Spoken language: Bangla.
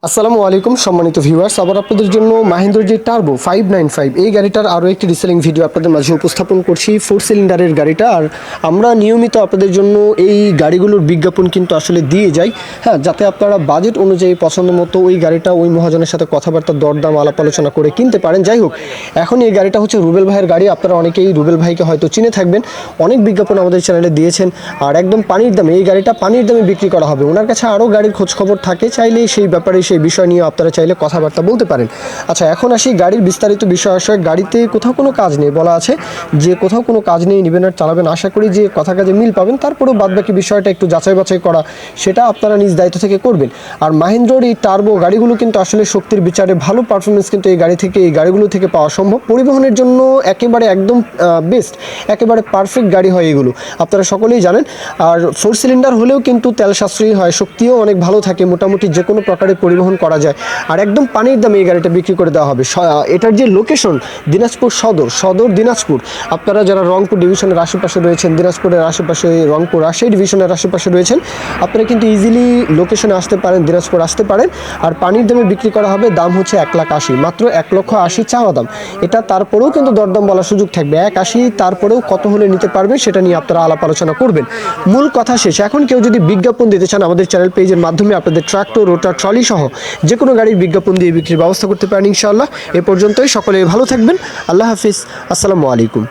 আসসালামু আলাইকুম সম্মানিত ভিউয়ার্স, আবার আপনাদের জন্য মাহিন্দ্রার যে টার্বো 595 এই গাড়িটার আরও একটি রিসেলিং ভিডিও আপনাদের মাঝে উপস্থাপন করছি। 4 সিলিন্ডারের গাড়িটা, আর আমরা নিয়মিত আপনাদের জন্য এই গাড়িগুলোর বিজ্ঞাপন কিন্তু আসলে দিয়ে যাই, হ্যাঁ, যাতে আপনারা বাজেট অনুযায়ী পছন্দ মতো ওই গাড়িটা ওই মহাজনের সাথে কথাবার্তা দরদাম আলাপ আলোচনা করে কিনতে পারেন। যাই হোক, এখন এই গাড়িটা হচ্ছে রুবেল ভাইয়ের গাড়ি। আপনারা অনেকেই রুবেল ভাইকে হয়তো চিনে থাকবেন, অনেক বিজ্ঞাপন আমাদের চ্যানেলে দিয়েছেন, আর একদম পানির দামে এই গাড়িটা পানির দামে বিক্রি করা হবে। ওনার কাছে আরও গাড়ির খোঁজখবর থাকে, চাইলে সেই ব্যাপারে সেই বিষয় নিয়ে আপনারা চাইলে কথাবার্তা বলতে পারেন। আচ্ছা, এখন আসি গাড়ির বিস্তারিত বিষয় আশয়। গাড়িতে কোথাও কোনো কাজ নেই, বলা আছে যে কোথাও কোনো কাজ নেই, নেবেন আর চালাবেন, আশা করি যে কথা কাজে মিল পাবেন। তারপরেও বাদবাকি বিষয়টা একটু যাচাই বাছাই করা, সেটা আপনারা নিজ দায়িত্ব থেকে করবেন। আর মাহিন্দ্রার এই টার্বো গাড়িগুলো কিন্তু আসলে শক্তির বিচারে ভালো পারফরমেন্স কিন্তু এই গাড়িগুলো থেকে পাওয়া সম্ভব। পরিবহনের জন্য একেবারে একদম বেস্ট, একেবারে পারফেক্ট গাড়ি হয় এগুলো, আপনারা সকলেই জানেন। আর 4 সিলিন্ডার হলেও কিন্তু তেল সাশ্রয়ী হয়, শক্তিও অনেক ভালো থাকে, মোটামুটি যে কোনো প্রকারের পরিবহন করা যায়। আর একদম পানির দামে এই গাড়িটা বিক্রি করে দেওয়া হবে। এটার যে লোকেশন, দিনাজপুর সদর দিনাজপুর। আপনারা যারা রংপুর ডিভিশনের আশেপাশে রয়েছেন, দিনাজপুরের আশেপাশে, রংপুর রাজশাহী ডিভিশনের আশেপাশে রয়েছেন, আপনারা কিন্তু ইজিলি লোকেশনে আসতে পারেন, দিনাজপুর আসতে পারেন। আর পানির দামে বিক্রি করা হবে, দাম হচ্ছে 1,80,000, মাত্র 1,80,000 চাওয়া দাম। এটা তারপরেও কিন্তু দরদাম বলার সুযোগ থাকবে, 1,80,000 তারপরেও কত হলে নিতে পারবে সেটা নিয়ে আপনারা আলাপ আলোচনা করবেন। মূল কথা শেষ। এখন কেউ যদি বিজ্ঞাপন দিতে চান আমাদের চ্যানেল পেজের মাধ্যমে, আপনাদের ট্রাক্টর, রোটার, ট্রলি সহ যে কোনো গাড়ির বিজ্ঞাপন দিয়ে বিক্রির ব্যবস্থা করতে পারেন ইনশাআল্লাহ। এ পর্যন্তই, সকলে ভালো থাকবেন। আল্লাহ হাফিজ, আসসালামু আলাইকুম।